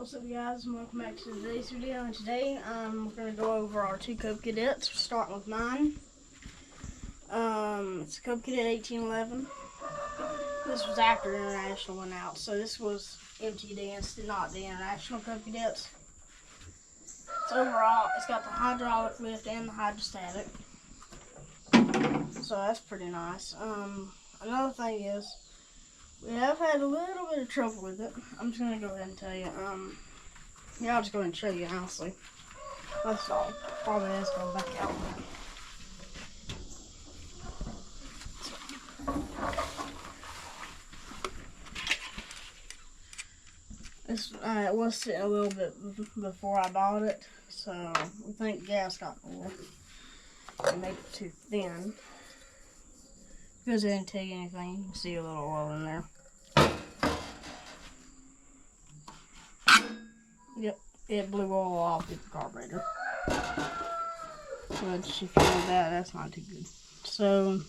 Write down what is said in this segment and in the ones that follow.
What's up, guys, and welcome back to today's video. And today we're going to go over our two Cub Cadets. We're starting with mine. It's a Cub Cadet 1811. This was after International went out, so this was MTD and not the International Cub Cadets. So overall, it's got the hydraulic lift and the hydrostatic, so that's pretty nice. Another thing is, we have had a little bit of trouble with it. I'm just going to go ahead and tell you. Yeah, I'll just go ahead and show you, honestly. That's all. Probably has to go back out. It was sitting a little bit before I bought it, so we think gas got oil. It made it too thin. Because it didn't tell you anything, you can see a little oil in there. Yep, it blew oil off with the carburetor. Which, if you know that, that's not too good. So,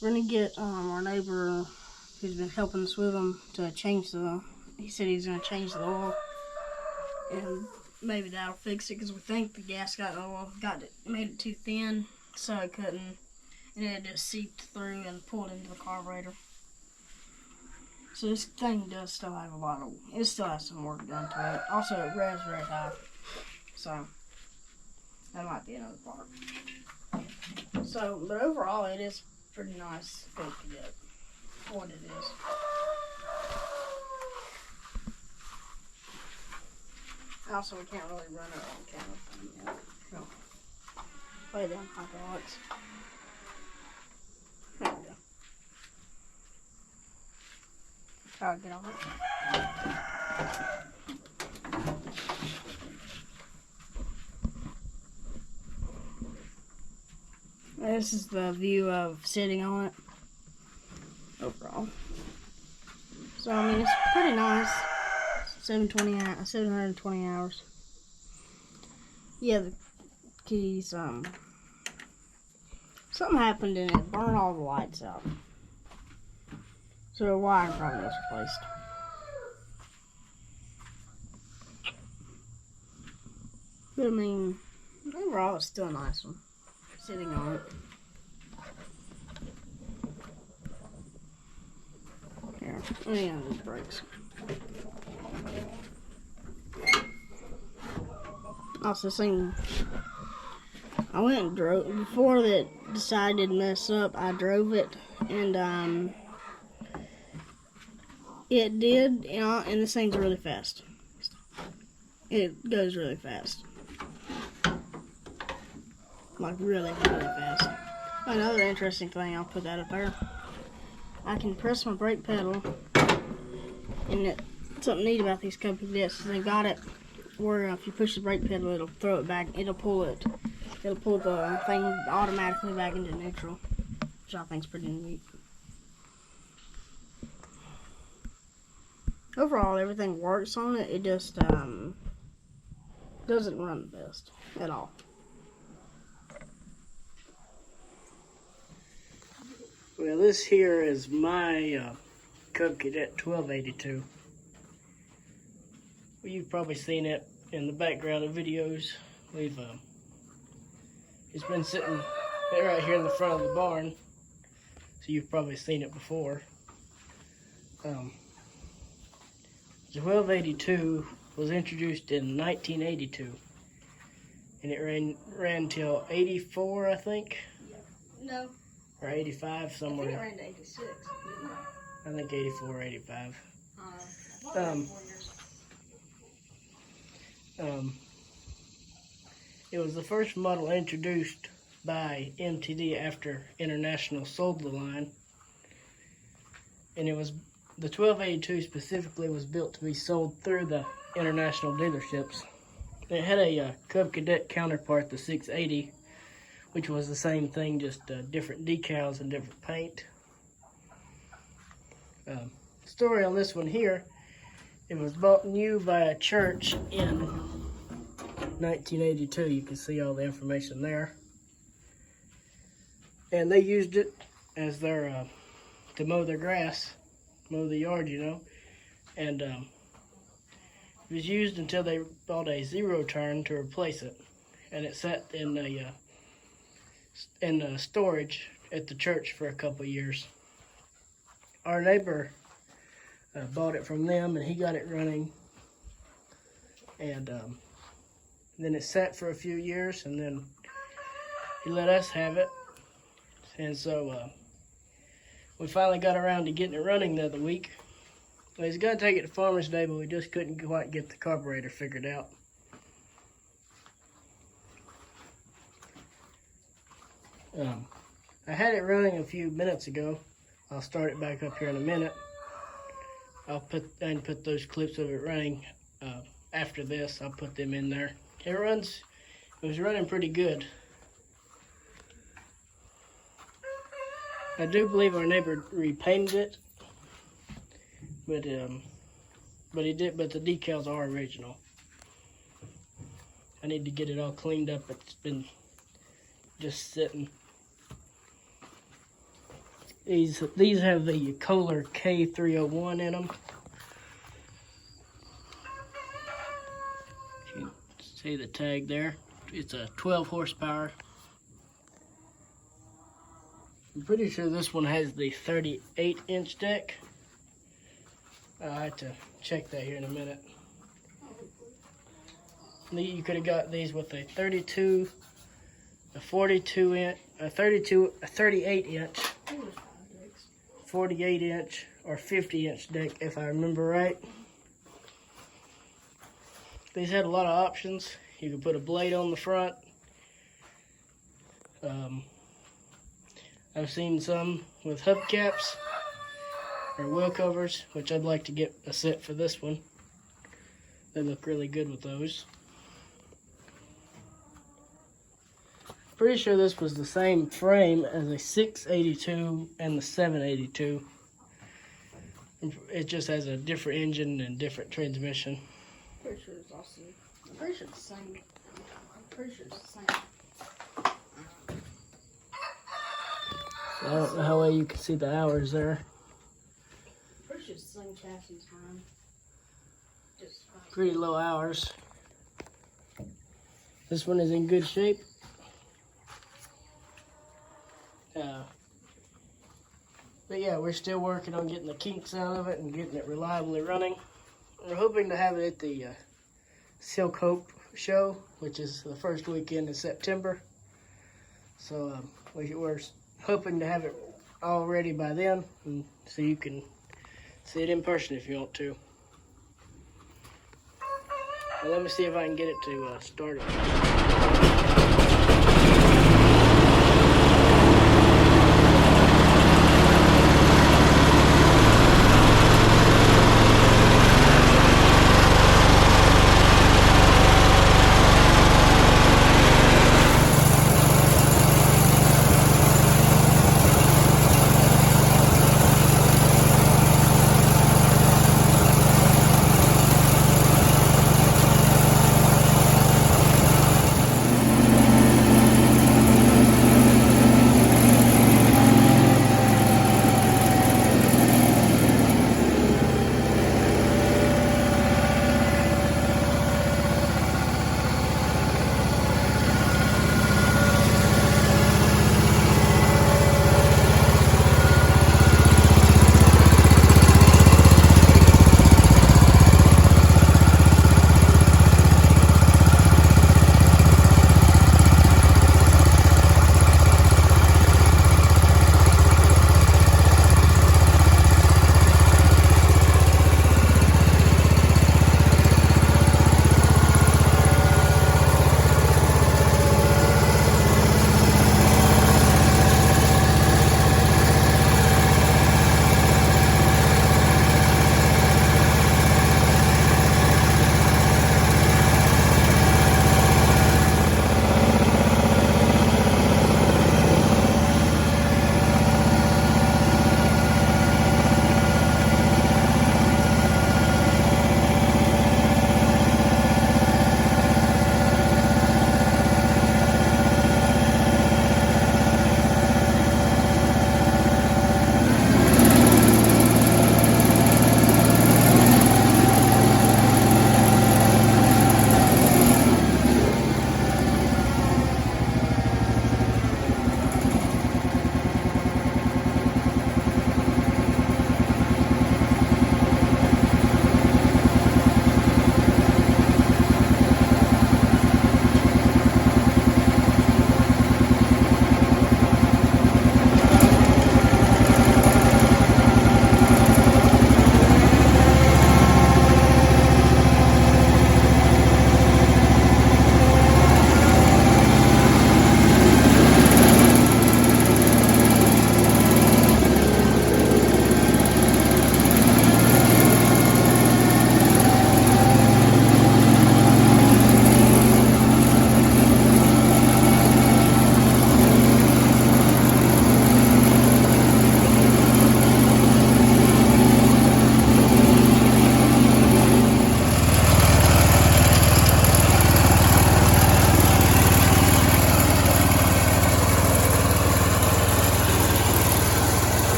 we're going to get our neighbor who's been helping us with them to change he said he's going to change the oil. And maybe that'll fix it, because we think the gas made it too thin, so it couldn't. And it just seeped through and pulled into the carburetor. So this thing does still have it still has some work done to it. Also, it revs very high. So, that might be another part. So, but overall, it is pretty nice Cub Cadet for what it is. Also, we can't really run it on camera yet. So, play down hydraulics. There we go. Try to get on it. This is the view of sitting on it overall. So I mean, it's pretty nice. 720 hours. Yeah, the keys. Something happened and it burned all the lights out. So the wiring probably was replaced. But I mean, overall it's still a nice one. Sitting on it. Here, let me undo the brakes. Also, I went and drove before that decided to mess up. I drove it, and it did, and this thing's really fast. It goes really fast, like really fast. Another interesting thing, I'll put that up there. I can press my brake pedal, and something neat about these Cub Cadets is they got it where if you push the brake pedal, it'll throw it back. It'll pull the thing automatically back into neutral, which I think is pretty neat. Overall, everything works on it. It just doesn't run the best at all. Well, this here is my Cub Cadet 1282. Well, you've probably seen it in the background of videos. It's been sitting right here in the front of the barn, so you've probably seen it before. The 1282 was introduced in 1982, and it ran till 84, I think. No. Or 85, somewhere. I think it ran to 86, didn't it? I think 84 or 85. It was the first model introduced by MTD after International sold the line, and the 1282 specifically was built to be sold through the International dealerships. It had a Cub Cadet counterpart, the 680, which was the same thing, just different decals and different paint. Story on this one here, it was bought new by a church in 1982. You can see all the information there. And they used it as their, to mow their grass, mow the yard, you know. And It was used until they bought a zero turn to replace it, and it sat in storage at the church for a couple years. Our neighbor bought it from them, and he got it running, and then it sat for a few years, and then he let us have it, and so we finally got around to getting it running the other week. We was going to take it to Farmer's Day, but we just couldn't quite get the carburetor figured out. I had it running a few minutes ago. I'll start it back up here in a minute. I'll put those clips of it running after this. I'll put them in there. It was running pretty good. I do believe our neighbor repainted it, but he did. But the decals are original. I need to get it all cleaned up. It's been just sitting. These have the Kohler K301 in them. You can see the tag there. It's a 12 horsepower. I'm pretty sure this one has the 38-inch deck. I'll have to check that here in a minute. You could have got these with a 32, a 42-inch, a 38-inch, 48-inch, or 50-inch deck, if I remember right. These had a lot of options. You could put a blade on the front. I've seen some with hubcaps or wheel covers, which I'd like to get a set for this one. They look really good with those. Pretty sure this was the same frame as a 682 and the 782. It just has a different engine and different transmission. Pretty sure it's also. I'm pretty sure it's the same. I'm pretty sure it's the same. I don't know how well you can see the hours there. Pretty sure it's the same chassis as mine. Just Pretty low hours. This one is in good shape. But yeah, we're still working on getting the kinks out of it and getting it reliably running. We're hoping to have it at the Silk Hope show, which is the first weekend in September. So we're hoping to have it all ready by then, and so you can see it in person if you want to. Well, let me see if I can get it to start it.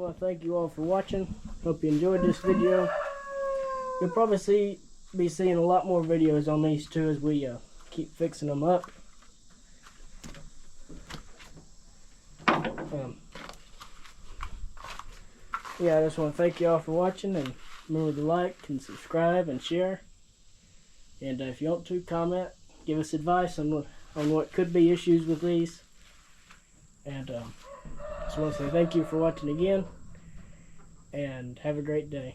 want to thank you all for watching. Hope you enjoyed this video. You'll probably be seeing a lot more videos on these two as we keep fixing them up. Yeah, I just want to thank you all for watching, and remember to like and subscribe and share. And if you want to, comment, give us advice on what could be issues with these. And just want to say thank you for watching again, and have a great day.